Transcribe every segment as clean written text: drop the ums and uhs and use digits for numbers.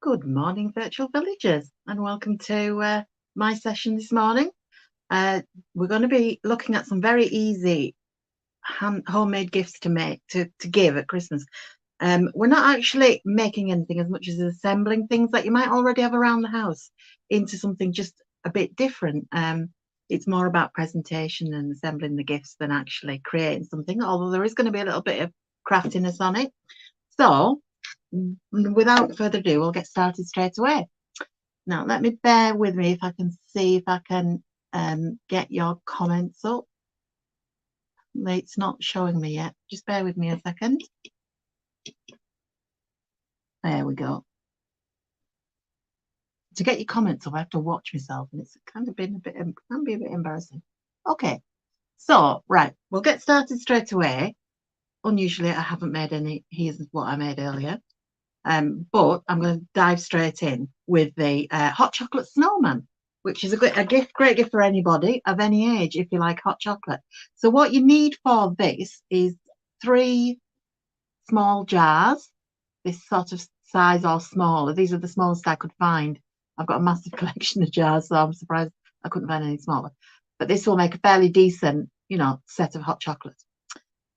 Good morning, virtual villagers, and welcome to my session this morning. We're going to be looking at some very easy homemade gifts to give at Christmas. We're not actually making anything as much as assembling things that you might already have around the house into something just a bit different. It's more about presentation and assembling the gifts than actually creating something, although there is going to be a little bit of craftiness on it. So without further ado, we'll get started straight away. Now, bear with me if I can see if I can get your comments up. It's not showing me yet. Just bear with me a second. There we go. To get your comments up, I have to watch myself, and it's kind of been can be a bit embarrassing. Okay, so right, we'll get started straight away. Unusually, I haven't made any. Here's what I made earlier. But I'm going to dive straight in with the Hot Chocolate Snowman, which is a great gift for anybody of any age if you like hot chocolate. So what you need for this is 3 small jars, this sort of size or smaller. These are the smallest I could find. I've got a massive collection of jars, so I'm surprised I couldn't find any smaller. But this will make a fairly decent, set of hot chocolate.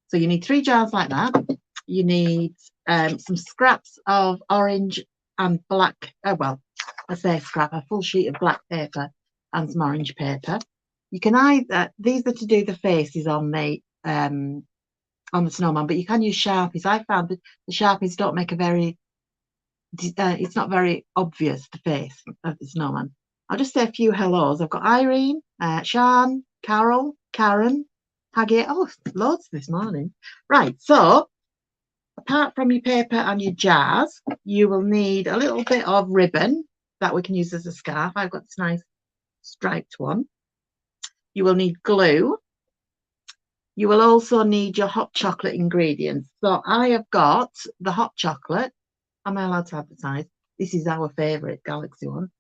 So you need 3 jars like that. You need some scraps of orange and black, I say scrap, a full sheet of black paper and some orange paper. You can either, these are to do the faces on the snowman, but you can use Sharpies. I found that the Sharpies don't make a very, it's not very obvious, the face of the snowman. I'll just say a few hellos. I've got Irene, Sian, Carol, Karen, Haggy. Oh, loads this morning. Right, so apart from your paper and your jars, you will need a little bit of ribbon that we can use as a scarf. I've got this nice striped one. You will need glue. You will also need your hot chocolate ingredients. So I have got the hot chocolate. Am I allowed to advertise? This is our favourite Galaxy one.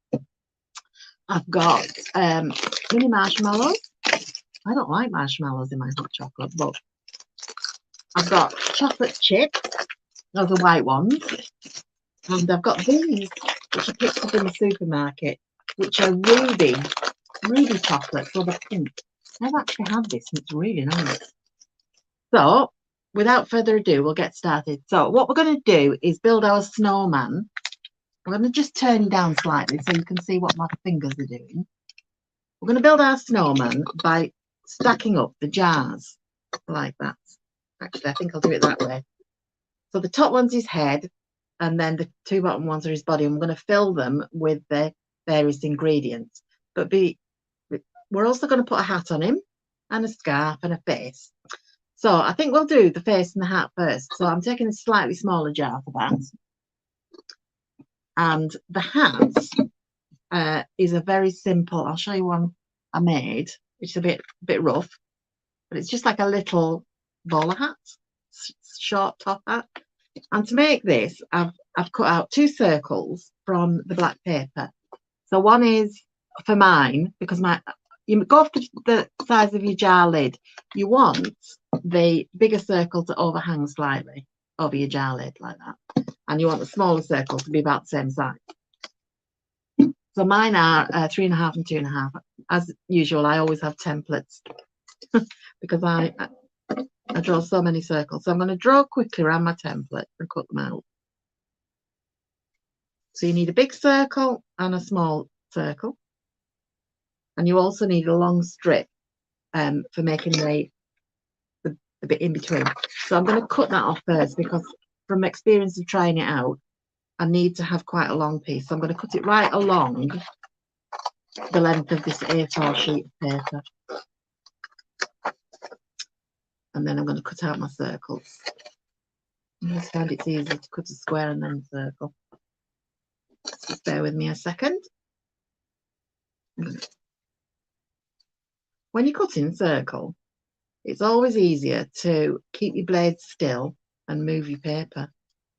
I've got mini marshmallows. I don't like marshmallows in my hot chocolate, but I've got chocolate chips. Those are white ones. And I've got these, which I picked up in the supermarket, which are ruby chocolate, so they're pink. I've actually had this, and it's really nice. So, without further ado, we'll get started. So, what we're going to do is build our snowman. I'm going to just turn you down slightly so you can see what my fingers are doing. We're going to build our snowman by stacking up the jars like that. Actually, I think I'll do it that way. So the top one's his head, and then the 2 bottom ones are his body. And we're going to fill them with the various ingredients. But we're also going to put a hat on him, and a scarf, and a face. So I think we'll do the face and the hat first. So I'm taking a slightly smaller jar for that. And the hat is a very simple. I'll show you one I made, which is a bit rough, but it's just like a little bowler hat, short top hat. And to make this, I've cut out 2 circles from the black paper. So one is for mine, because you go off the size of your jar lid. You want the bigger circle to overhang slightly over your jar lid like that, and you want the smaller circle to be about the same size. So mine are 3.5 and 2.5. As usual, I always have templates because I draw so many circles. So I'm going to draw quickly around my template and cut them out. So you need a big circle and a small circle. And you also need a long strip for making the bit in between. So I'm going to cut that off first because from experience of trying it out, I need to have quite a long piece. So I'm going to cut it right along the length of this A4 sheet of paper. And then I'm going to cut out my circles. I just find it's easier to cut a square and then a circle. Just bear with me a second. When you're cutting a circle, it's always easier to keep your blade still and move your paper.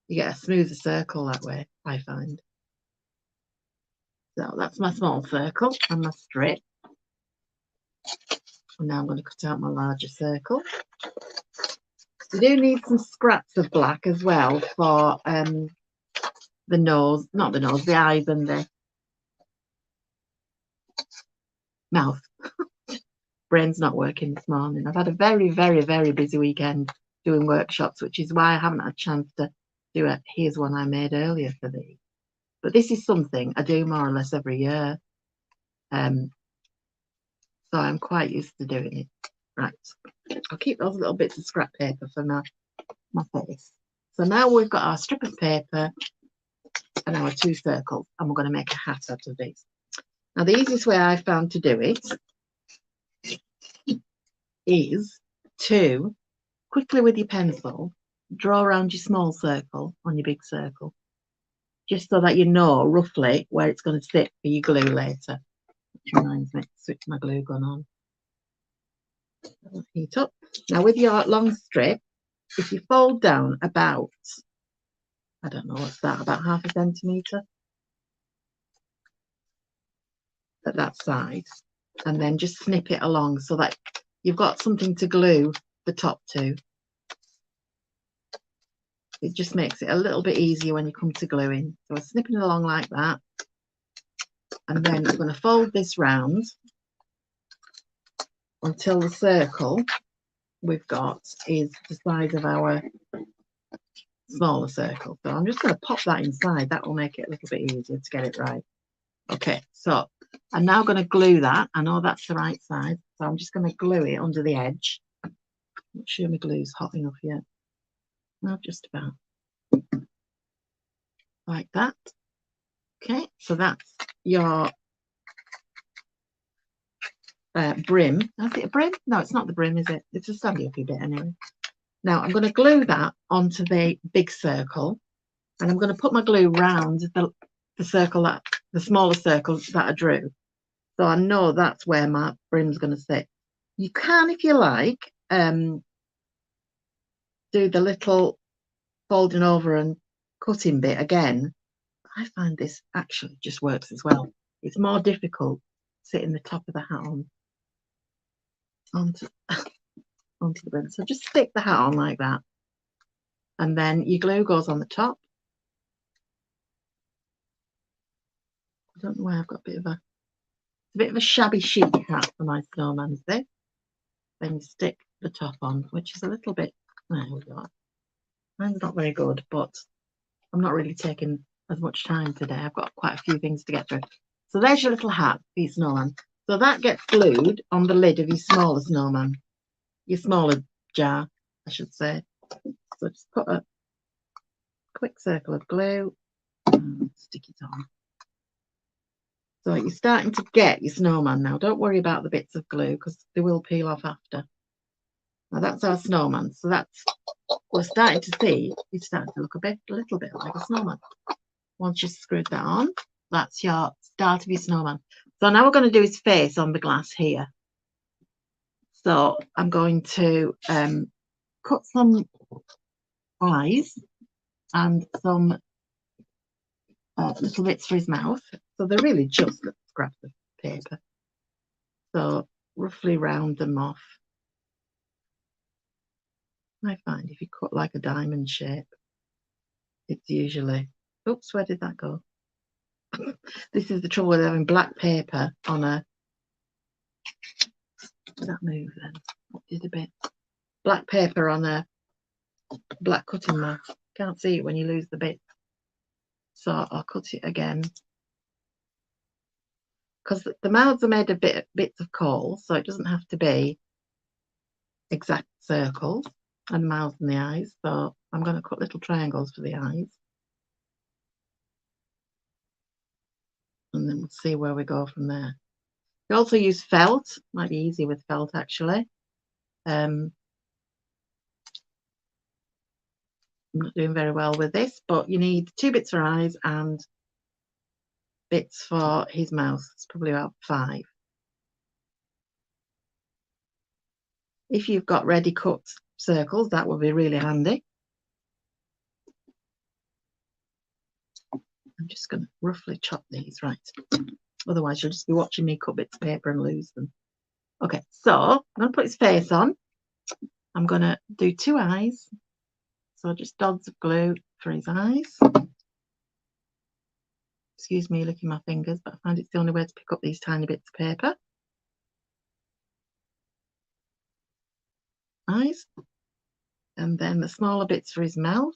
You get a smoother circle that way, I find. So that's my small circle and my strip. And now I'm going to cut out my larger circle. You do need some scraps of black as well for the nose, not the nose, the eyes and the mouth. Brain's not working this morning. I've had a very, very, very busy weekend doing workshops, which is why I haven't had a chance to do it. Here's one I made earlier for these. But this is something I do more or less every year. So I'm quite used to doing it. Right. I'll keep those little bits of scrap paper for my face. So now we've got our strip of paper and our 2 circles, and we're going to make a hat out of these. Now, the easiest way I found to do it is to quickly with your pencil draw around your small circle on your big circle, just so that you know roughly where it's going to sit for your glue later. Which reminds me to switch my glue gun on. That'll heat up. Now with your long strip, if you fold down about, I don't know what's that, about 1/2 centimetre at that side, and then just snip it along so that you've got something to glue the top to. It just makes it a little bit easier when you come to gluing. So I'm snipping it along like that, and then I'm going to fold this round until the circle we've got is the size of our smaller circle. So I'm just going to pop that inside. That will make it a little bit easier to get it right. Okay, so I'm now going to glue that. I know that's the right side, so I'm just going to glue it under the edge. Not sure my glue's hot enough yet. No, just about. Like that. Okay, so that's your brim. Is it a brim? No, it's not the brim, is it? It's a standy-uppy bit anyway. Now I'm going to glue that onto the big circle, and I'm going to put my glue round the circle, that the smaller circle that I drew. So I know that's where my brim's going to sit. You can, if you like, do the little folding over and cutting bit again. I find this actually just works as well. It's more difficult sitting the top of the hat onto the brim. So just stick the hat on like that, and then your glue goes on the top. I don't know why I've got a bit of a shabby chic hat for my snowman, this. Then you stick the top on, which is a little bit, there we go. Mine's not very good, but I'm not really taking as much time today. I've got quite a few things to get through. So there's your little hat for your snowman. So that gets glued on the lid of your smaller snowman, your smaller jar, I should say. So just put a quick circle of glue and stick it on. So you're starting to get your snowman now. Don't worry about the bits of glue because they will peel off after. Now that's our snowman. So that's, we're starting to see, it's starting to look a little bit like a snowman. Once you've screwed that on, that's your start of your snowman. So now we're going to do his face on the glass here. So I'm going to cut some eyes and some little bits for his mouth. So they're really just scraps of paper. So roughly round them off. I find if you cut like a diamond shape, it's usually, oops, where did that go? This is the trouble with having black paper on a, did that move then? What did a bit? Black paper on a black cutting mat. Can't see it when you lose the bit. So I'll cut it again. Because the mouths are made of bits of coal, so it doesn't have to be exact circles, and mouth and the eyes. So I'm going to cut little triangles for the eyes. And then we'll see where we go from there. You also use felt. Might be easier with felt, actually. I'm not doing very well with this, but you need 2 bits for eyes and bits for his mouth. It's probably about 5. If you've got ready cut circles, that would be really handy. I'm just going to roughly chop these, right? Otherwise, you'll just be watching me cut bits of paper and lose them. Okay, so I'm going to put his face on. I'm going to do 2 eyes. So just dots of glue for his eyes. Excuse me licking my fingers, but I find it's the only way to pick up these tiny bits of paper. Eyes. And then the smaller bits for his mouth.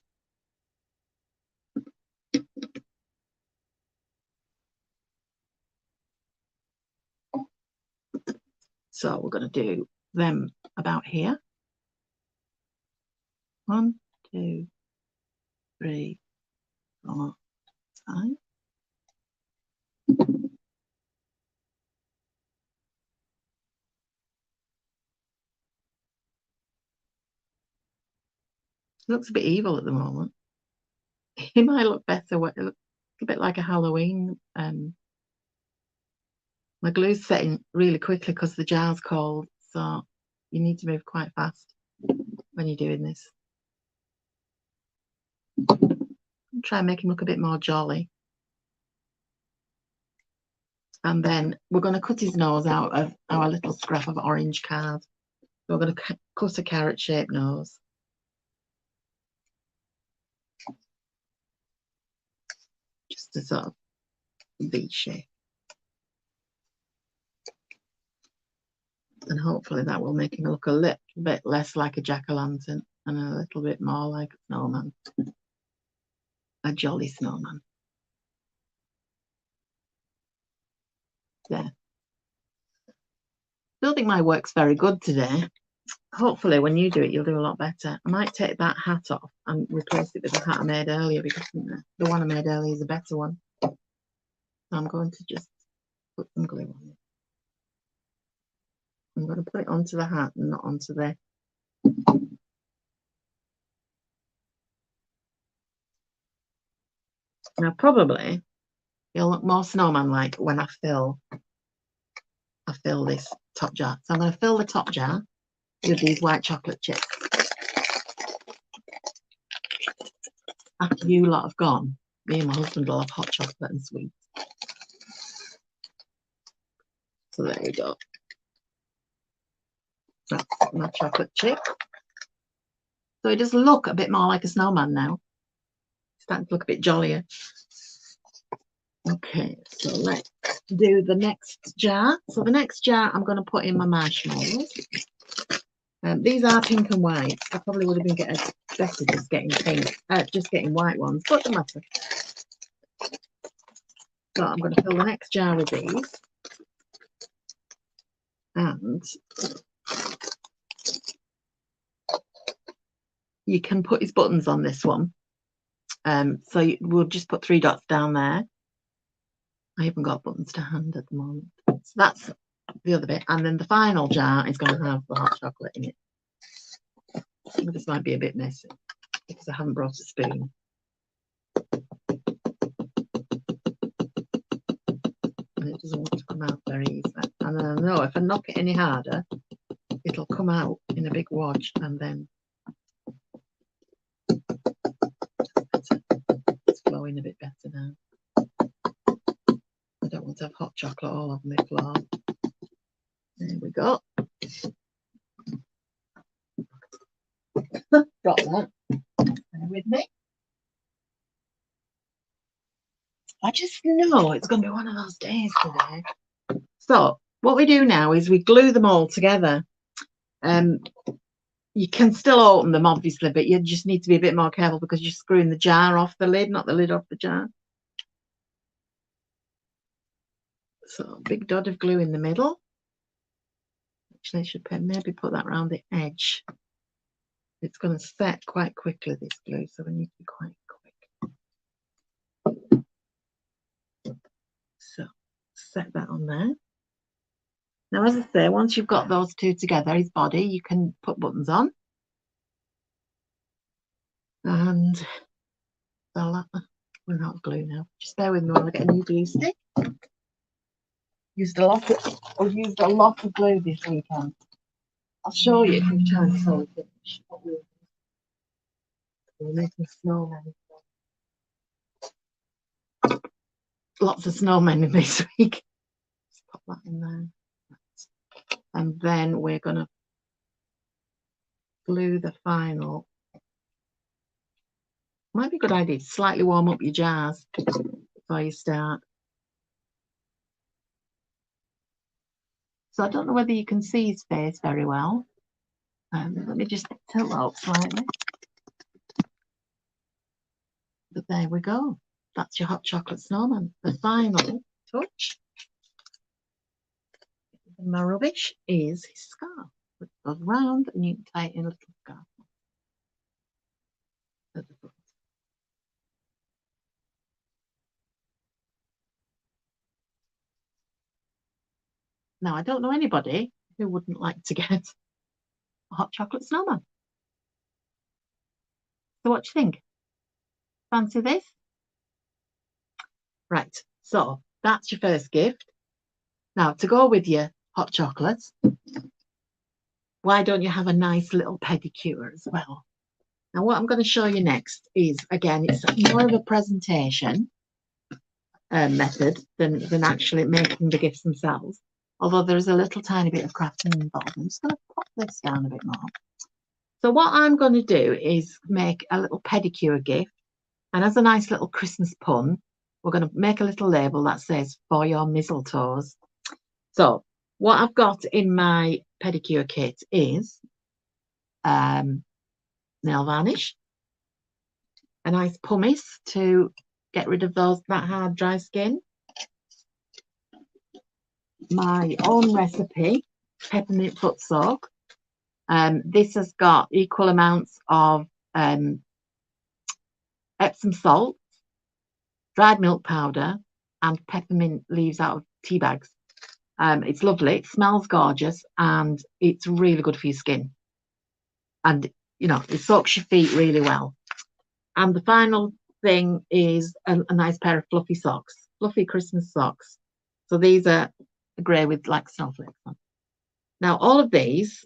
So we're going to do them about here. 1, 2, 3, 4, 5. It looks a bit evil at the moment. He might look better. It looks a bit like a Halloween. My glue's setting really quickly because the jar's cold, so you need to move quite fast when you're doing this. Try and make him look a bit more jolly. And then we're going to cut his nose out of our little scrap of orange card. So we're going to cut a carrot-shaped nose. Just a sort of V shape. And hopefully that will make him look a little bit less like a jack-o'-lantern and a little bit more like a snowman. A jolly snowman. There. Still think my work's very good today. Hopefully when you do it, you'll do a lot better. I might take that hat off and replace it with the hat I made earlier because the one I made earlier is a better one. So I'm going to just put some glue on it. I'm going to put it onto the hat and not onto the... Now probably it'll look more snowman-like when I fill this top jar. So I'm going to fill the top jar with these white chocolate chips. After you lot have gone, me and my husband will have hot chocolate and sweets. So there we go. That's my chocolate chip. So it does look a bit more like a snowman now. It's starting to look a bit jollier. Okay, so let's do the next jar. So the next jar, I'm going to put in my marshmallows. These are pink and white. I probably would have been better just getting pink, just getting white ones, but it doesn't matter. So I'm going to fill the next jar with these. And you can put his buttons on this one. So we'll just put 3 dots down there. I haven't got buttons to hand at the moment. So that's the other bit. And then the final jar is going to have the hot chocolate in it. This might be a bit messy because I haven't brought a spoon. And it doesn't want to come out very easily. And I know if I knock it any harder, it'll come out in a big wodge and then it's flowing a bit better now. I don't want to have hot chocolate all over my floor. There we go. Got that. Bear with me. I just know it's going to be one of those days today. So what we do now is we glue them all together. You can still open them, obviously, but you just need to be a bit more careful because you're screwing the jar off the lid, not the lid off the jar. So big dot of glue in the middle. Actually, I should maybe put that around the edge. It's going to set quite quickly, this glue, so we need to be quite quick. So set that on there. Now, as I say, once you've got those two together, his body, you can put buttons on. And we're out of glue now. Just bear with me while I get a new glue stick. Used a lot of glue this weekend. I'll show you if we've time to finish what we're making snowmen. Lots of snowmen in this week. Just pop that in there. And then we're going to glue the final. Might be a good idea to slightly warm up your jars before you start. So I don't know whether you can see his face very well. Let me just tilt that up slightly. But there we go. That's your hot chocolate snowman. The final touch. My rubbish is his scarf. It goes round and you can tie it in a little scarf. Now, I don't know anybody who wouldn't like to get a hot chocolate snowman. So what do you think? Fancy this? Right, so that's your first gift. Now, to go with your hot chocolates, why don't you have a nice little pedicure as well? Now, what I'm going to show you next is, again, it's more of a presentation method than actually making the gifts themselves. Although there is a little tiny bit of crafting involved. I'm just going to pop this down a bit more. So what I'm going to do is make a little pedicure gift. And as a nice little Christmas pun, we're going to make a little label that says, for your mistletoes. So what I've got in my pedicure kit is nail varnish, a nice pumice to get rid of that hard, dry skin, my own recipe, peppermint foot soak. This has got equal amounts of Epsom salt, dried milk powder, and peppermint leaves out of tea bags. It's lovely, it smells gorgeous, and it's really good for your skin. And, you know, it soaks your feet really well. And the final thing is a nice pair of fluffy socks, fluffy Christmas socks. So these are grey with like snowflakes on. Now, all of these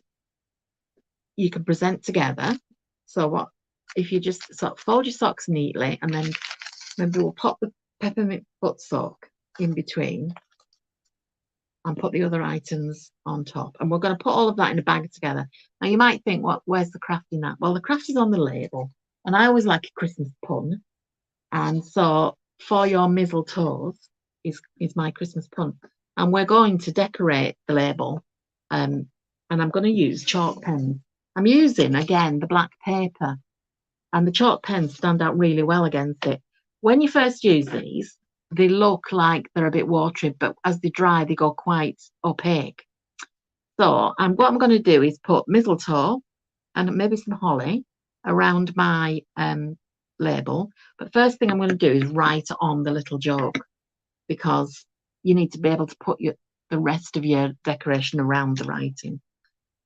you can present together. So what if you just sort of fold your socks neatly, and then maybe we'll pop the peppermint foot soak in between and put the other items on top. And we're going to put all of that in a bag together. Now, you might think, where's the craft in that? Well, the craft is on the label. And I always like a Christmas pun. And so, for your mistletoes is my Christmas pun. And we're going to decorate the label. And I'm going to use chalk pens. I'm using, again, the black paper. And the chalk pens stand out really well against it. When you first use these, they look like they're a bit watery, but as they dry, they go quite opaque. So what I'm going to do is put mistletoe and maybe some holly around my label. But first thing I'm going to do is write on the little joke, because you need to be able to put the rest of your decoration around the writing.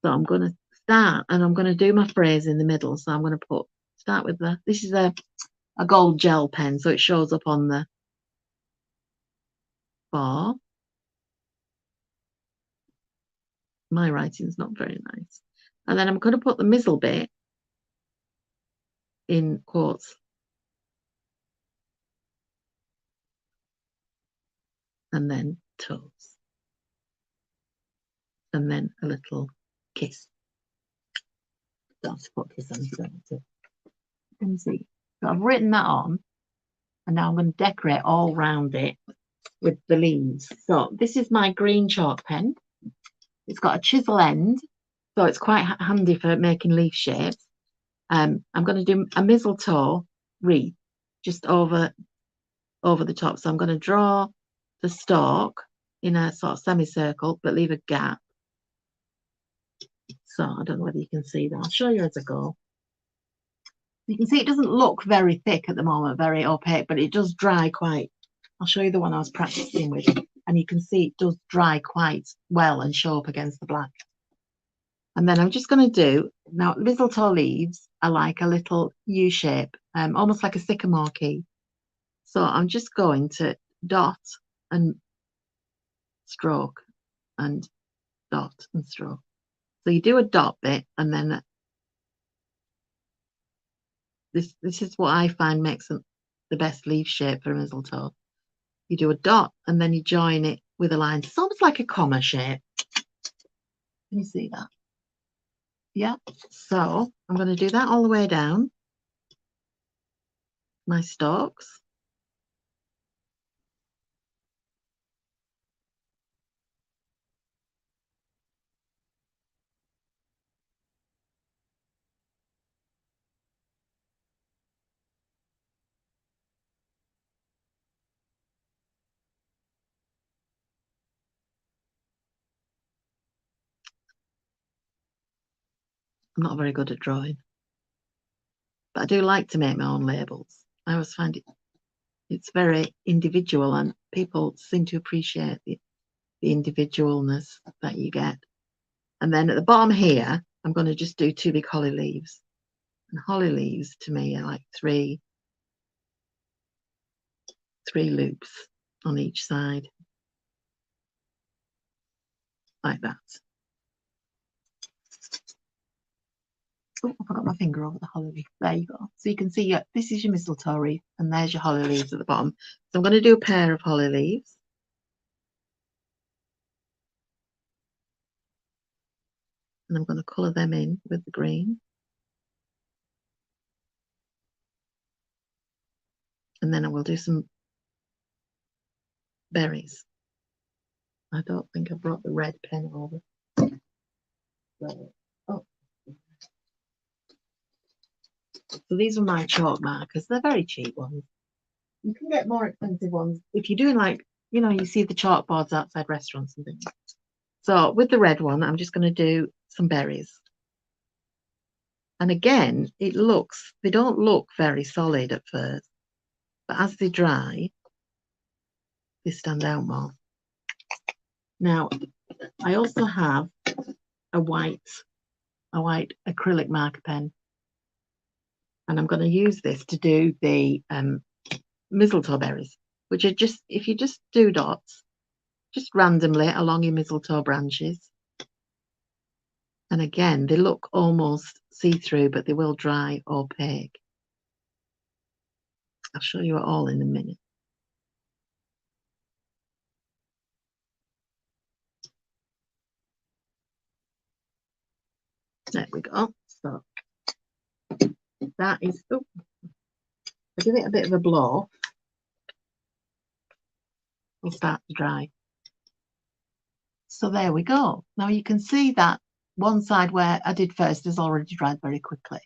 So I'm going to start, and I'm going to do my phrase in the middle. So I'm going to start with this is a gold gel pen, so it shows up on the bar. My writing's not very nice. And then I'm going to put the middle bit in quotes. And then toes. And then a little kiss. That's what kiss I'm going to. Let me see. So I've written that on. And now I'm going to decorate all round it with the leaves. So this is my green chalk pen. It's got a chisel end, so it's quite handy for making leaf shapes. I'm going to do a mistletoe wreath just over the top. So I'm going to draw the stalk in a sort of semicircle, but leave a gap. So I don't know whether you can see that. I'll show you as I go. You can see it doesn't look very thick at the moment, very opaque, but it does dry quite. I'll show you the one I was practicing with, and you can see it does dry quite well and show up against the black. And then I'm just going to do, now mistletoe leaves are like a little U shape, almost like a sycamore key. So I'm just going to dot and stroke and dot and stroke. So you do a dot bit, and then this is what I find makes the best leaf shape for a mistletoe. You do a dot and then you join it with a line. It's almost like a comma shape. Can you see that? Yeah. So I'm going to do that all the way down my stalks. I'm not very good at drawing, but I do like to make my own labels. I always find it's very individual, and people seem to appreciate the individualness that you get. And then at the bottom here, I'm going to just do 2 big holly leaves. And holly leaves to me are like three loops on each side, like that. Oh, I forgot my finger over the holly leaf. There you go. So you can see this is your mistletoe wreath, and there's your holly leaves at the bottom. So I'm going to do a pair of holly leaves. And I'm going to colour them in with the green. And then I will do some berries. I don't think I brought the red pen over. So, oh. So these are my chalk markers. They're very cheap ones. You can get more expensive ones if you're doing, like, you know, you see the chalkboards outside restaurants and things. So with the red one, I'm just going to do some berries. And again, they don't look very solid at first, but as they dry, they stand out more. Now, I also have a white acrylic marker pen, and I'm going to use this to do the mistletoe berries, which are just, if you just do dots, just randomly along your mistletoe branches. And again, they look almost see-through, but they will dry opaque. I'll show you it all in a minute. There we go. So that is, oh, I give it a bit of a blow. It'll start to dry. So there we go. Now you can see that one side where I did first has already dried very quickly.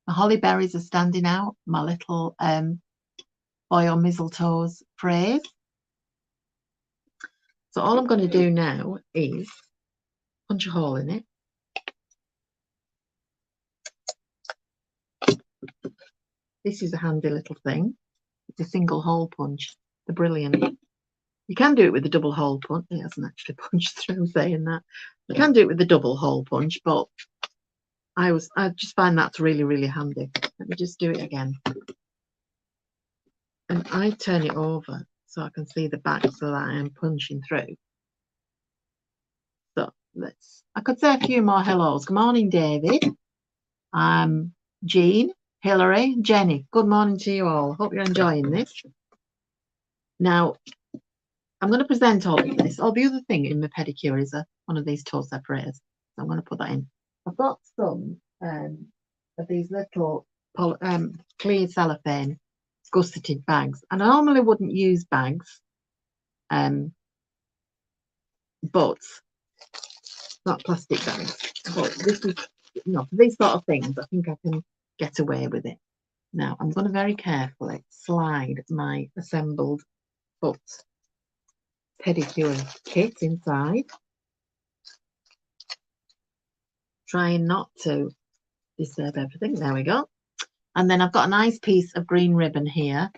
My holly berries are standing out, my little boy on mistletoes phrase. So all I'm going to do now is punch a hole in it. This is a handy little thing. It's a single hole punch. They're brilliant. You can do it with a double hole punch. It hasn't actually punched through, saying that. You can do it with a double hole punch, but I just find that's really, really handy. Let me just do it again. And I turn it over so I can see the back so that I am punching through. So I could say a few more hellos. Good morning, David. Jean, Hilary, Jenny. Good morning to you all. Hope you're enjoying this. Now, I'm going to present all of this. Oh, the other thing in my pedicure is one of these toe separators. So I'm going to put that in. I've got some of these little clear cellophane gusseted bags. And I normally wouldn't use bags, but not plastic bags. But this is, for these sort of things, I think I can get away with it. Now, I'm going to very carefully slide my assembled foot pedicure kit inside, trying not to disturb everything. There we go. And then I've got a nice piece of green ribbon here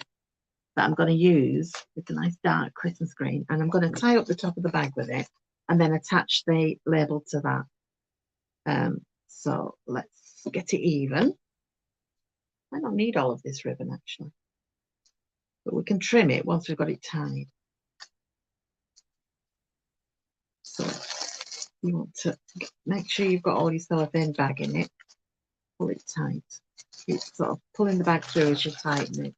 that I'm going to use. It's a nice dark Christmas green, and I'm going to tie up the top of the bag with it and then attach the label to that. So let's get it even. I don't need all of this ribbon actually, but we can trim it once we've got it tied. So you want to make sure you've got all your cellophane bag in it. Pull it tight. Keep sort of pulling the bag through as you tighten it.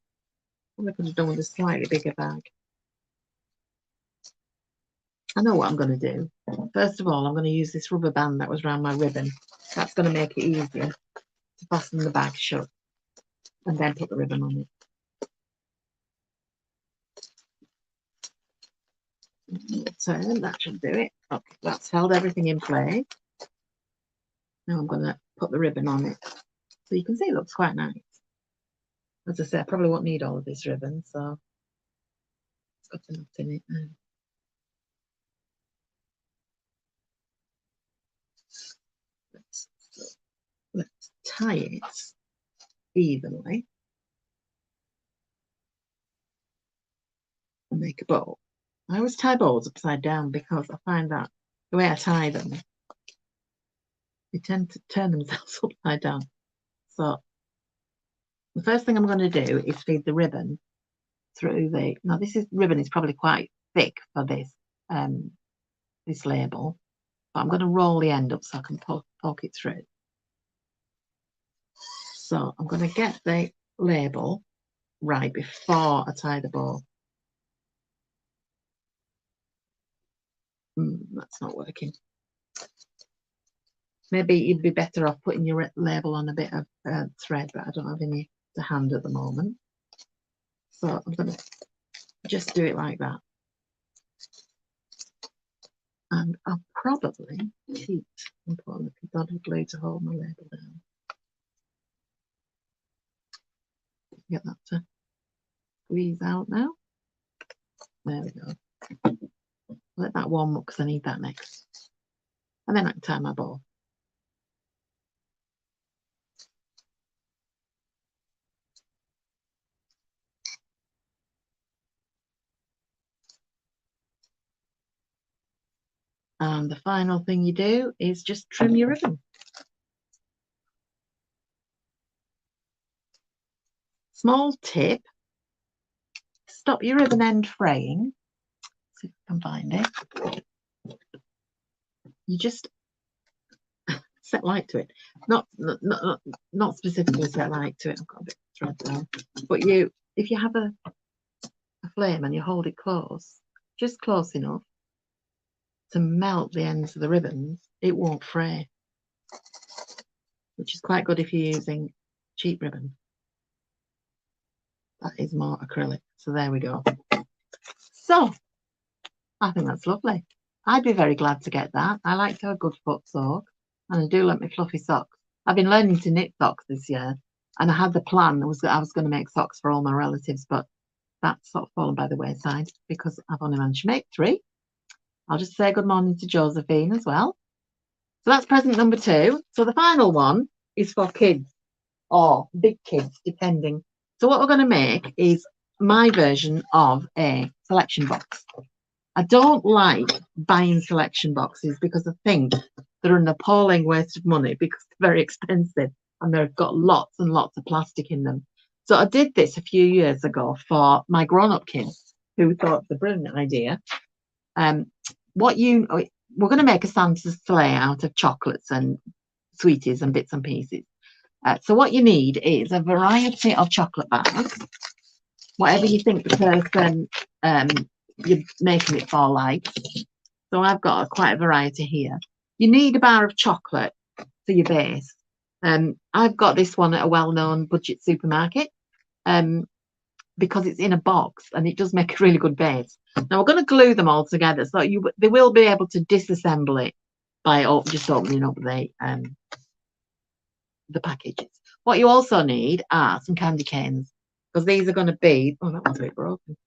Probably could have done with a slightly bigger bag. I know what I'm going to do. First of all, I'm going to use this rubber band that was around my ribbon. That's going to make it easier to fasten the bag shut, and then put the ribbon on it. Turn, that should do it. Okay, that's held everything in place. Now I'm going to put the ribbon on it. So you can see it looks quite nice. As I say, I probably won't need all of this ribbon, so it's got enough in it now. Let's tie it evenly and make a bow. I always tie bows upside down because I find that the way I tie them, they tend to turn themselves upside down. So the first thing I'm going to do is feed the ribbon through the, now this ribbon is probably quite thick for this this label, but I'm going to roll the end up so I can poke it through. So I'm going to get the label right before I tie the bow. That's not working. Maybe you'd be better off putting your label on a bit of thread, but I don't have any to hand at the moment. So I'm going to just do it like that. And I'll probably keep and put on a dot of glue to hold my label down. Get that to squeeze out now. There we go. Let that warm up because I need that next. And then I can tie my bow. And the final thing you do is just trim your ribbon. Small tip, stop your ribbon end fraying. See if I can find it. You just set light to it. Not specifically set light to it. I've got a bit of thread there. But if you have a flame and you hold it close, just close enough to melt the ends of the ribbons, it won't fray, which is quite good if you're using cheap ribbon. That is more acrylic. So there we go. So I think that's lovely. I'd be very glad to get that. I like to have a good foot soak, and I do like my fluffy socks. I've been learning to knit socks this year, and I had the plan I was going to make socks for all my relatives, but that's sort of fallen by the wayside because I've only managed to make 3. I'll just say good morning to Josephine as well. So that's present number 2. So the final one is for kids or big kids, depending. So what we're going to make is my version of a selection box. I don't like buying selection boxes because I think they're an appalling waste of money because they're very expensive and they've got lots and lots of plastic in them. So I did this a few years ago for my grown-up kids who thought it was a brilliant idea. We're going to make a Santa's sleigh out of chocolates and sweeties and bits and pieces. So what you need is a variety of chocolate bars, whatever you think the person you're making it for likes. So I've got quite a variety here. You need a bar of chocolate for your base. I've got this one at a well-known budget supermarket because it's in a box and it does make a really good base. Now we're going to glue them all together, so they will be able to disassemble it by just opening up the packages. What you also need are some candy canes, because these are going to be, oh, that one's a bit broken,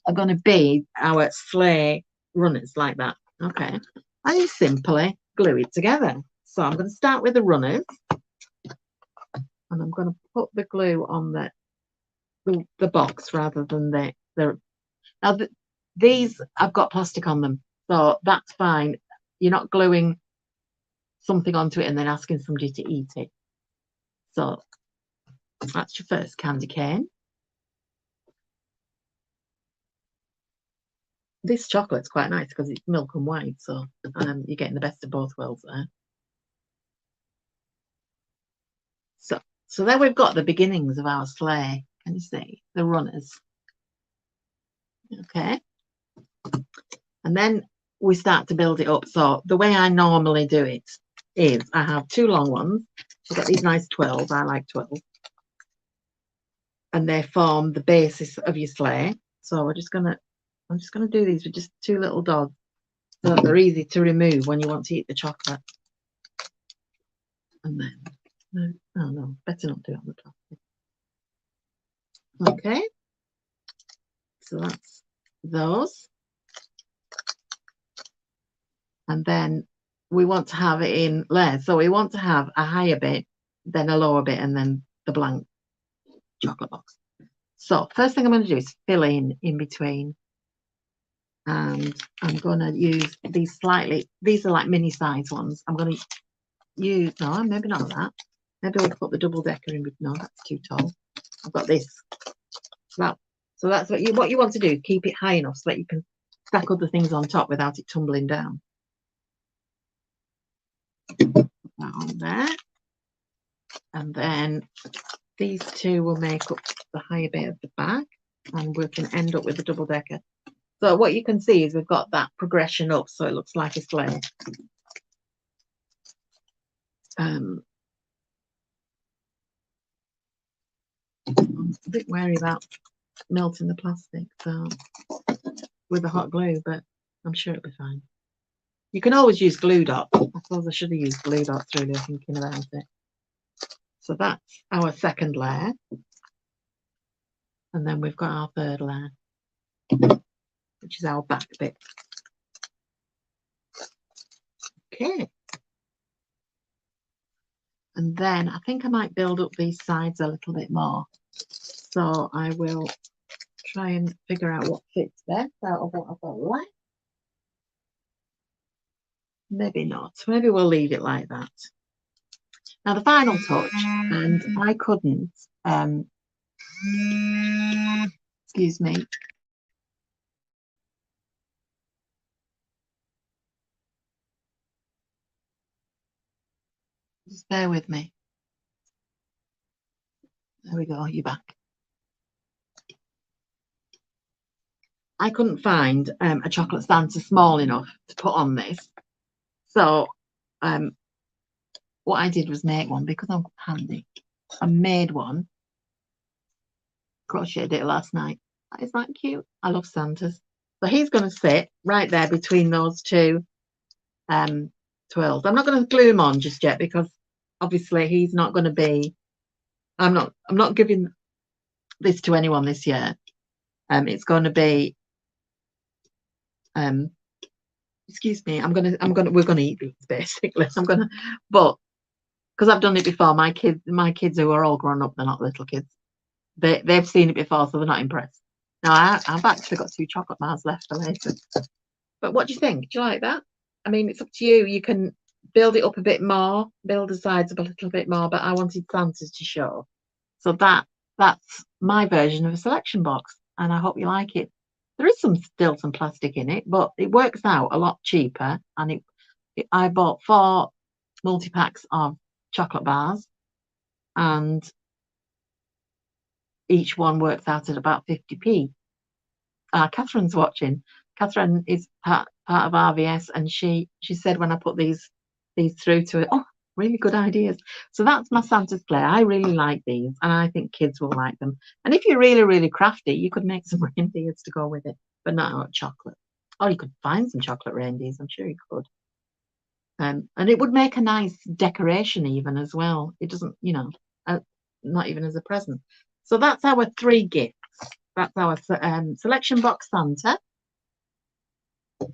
are going to be our sleigh runners like that. Okay, and you simply glue it together. So I'm going to start with the runners, and I'm going to put the glue on the box rather than now these I've got plastic on them, so that's fine. You're not gluing something onto it and then asking somebody to eat it. So that's your first candy cane. This chocolate's quite nice because it's milk and white, so you're getting the best of both worlds there. So there we've got the beginnings of our sleigh. Can you see the runners? Okay, and then we start to build it up. So the way I normally do it is I have 2 long ones. I've got these nice 12. I like 12, and they form the basis of your sleigh. So I'm just gonna do these with just 2 little dots, so that they're easy to remove when you want to eat the chocolate. And then, oh no, better not do it on the plastic. Okay, so that's those. And then we want to have it in layers. So we want to have a higher bit then a lower bit, and then the blank chocolate box. So first thing I'm going to do is fill in between, and I'm going to use these these are like mini size ones. I'm going to use, no, maybe not that. Maybe we'll put the double decker in, but no, that's too tall. I've got this. So that's what you want to do. Keep it high enough so that you can stack other things on top without it tumbling down. Put that on there, and then these two will make up the higher bit of the back, and we can end up with a double decker. So what you can see is we've got that progression up, so it looks like a sleigh. I'm a bit wary about melting the plastic, so with the hot glue, but I'm sure it'll be fine. You can always use glue dot. I suppose I should have used glue dots, really, thinking about it. So that's our second layer, and then we've got our third layer, which is our back bit. Okay. And then I think I might build up these sides a little bit more. So I will try and figure out what fits best out of what I've got left. Maybe not. Maybe we'll leave it like that. Now the final touch, and I couldn't, excuse me. Just bear with me. There we go, you're back. I couldn't find a chocolate Santa small enough to put on this. So what I did was make one because I'm handy. I made one. Crocheted it last night. Isn't that cute? I love Santas. So he's going to sit right there between those two twirls. I'm not going to glue him on just yet because obviously he's not going to be. I'm not giving this to anyone this year. It's going to be. Excuse me. We're gonna eat these basically. But because I've done it before, my kids who are all grown up, they're not little kids. They've seen it before, so they're not impressed. Now I've actually got 2 chocolate bars left for later. But what do you think? Do you like that? I mean, it's up to you. You can build it up a bit more, build the sides up a little bit more, but I wanted Santa's to show. So that's my version of a selection box, and I hope you like it. There is still some plastic in it, but it works out a lot cheaper. And I bought 4 multi-packs of chocolate bars, and each one works out at about 50p. Catherine's watching. Catherine is part of RVS, and she said when I put these through to it, oh, really good ideas. So that's my Santa's Sleigh. I really like these, and I think kids will like them. And if you're really, really crafty, you could make some reindeers to go with it, but not out of chocolate. Or you could find some chocolate reindeers. I'm sure you could. And it would make a nice decoration even as well. It doesn't, not even as a present. So that's our 3 gifts. That's our selection box Santa.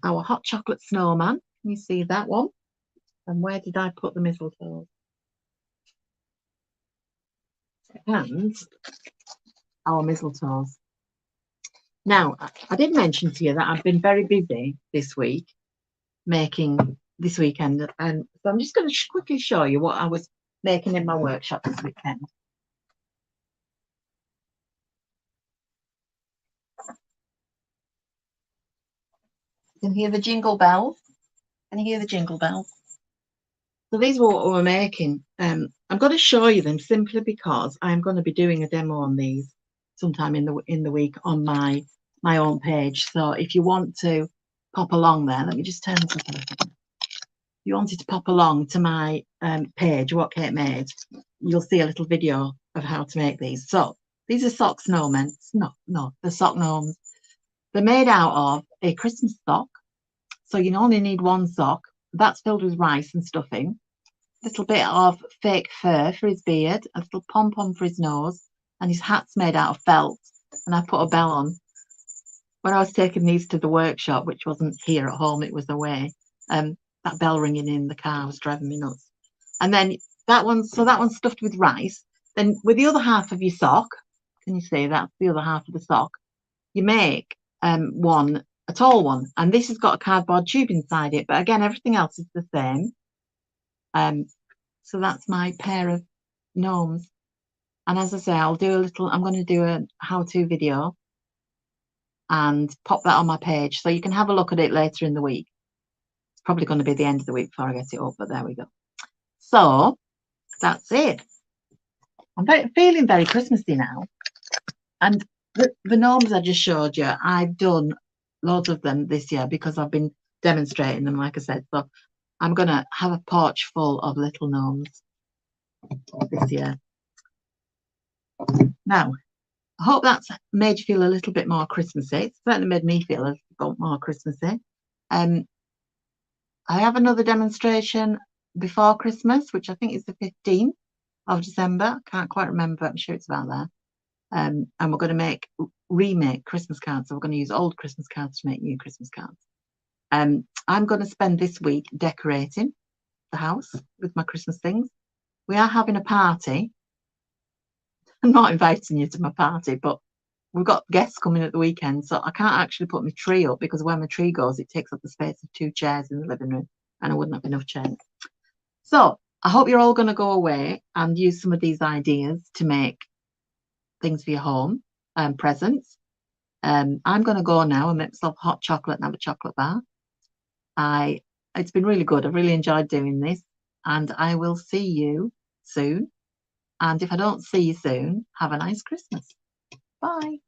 Our hot chocolate snowman. Can you see that one? And where did I put the mistletoe? And our mistletoes. Now, I did mention to you that I've been very busy this week making this weekend, and so I'm just going to quickly show you what I was making in my workshop this weekend. You can hear the jingle bells. Can you hear the jingle bells? So these were what we were making. I'm going to show you them simply because I'm going to be doing a demo on these sometime in the week on my own page. So if you want to pop along there, let me just turn this up a little bit. If you wanted to pop along to my page, What Kate Made, you'll see a little video of how to make these. So these are sock snowmen. No, the sock gnomes. They're made out of a Christmas sock. So you only need 1 sock. That's filled with rice and stuffing. A little bit of fake fur for his beard, a little pom-pom for his nose, and his hat's made out of felt. And I put a bell on. When I was taking these to the workshop, which wasn't here at home, it was away, that bell ringing in the car was driving me nuts. And then that one's stuffed with rice. Then with the other half of your sock, can you see that's the other half of the sock? You make one, a tall one, and this has got a cardboard tube inside it. But again, everything else is the same. So that's my pair of gnomes. And as I say, I'm going to do a how-to video and pop that on my page so you can have a look at it later in the week. It's probably going to be the end of the week before I get it up, but there we go. So that's it. I'm feeling very Christmassy now. And the gnomes I just showed you, I've done loads of them this year because I've been demonstrating them, like I said. So I'm going to have a porch full of little gnomes this year. Now, I hope that's made you feel a little bit more Christmassy. It's certainly made me feel a little more Christmassy. I have another demonstration before Christmas, which I think is the 15th of December. Can't quite remember, but I'm sure it's about there. And we're going to remake Christmas cards. So we're going to use old Christmas cards to make new Christmas cards. I'm going to spend this week decorating the house with my Christmas things. We are having a party. I'm not inviting you to my party, but we've got guests coming at the weekend, so I can't actually put my tree up because where my tree goes, it takes up the space of 2 chairs in the living room, and I wouldn't have enough chairs. So I hope you're all going to go away and use some of these ideas to make things for your home and presents. I'm going to go now and make myself hot chocolate and have a chocolate bar. It's been really good. I've really enjoyed doing this, and I will see you soon. And if I don't see you soon, have a nice Christmas. Bye.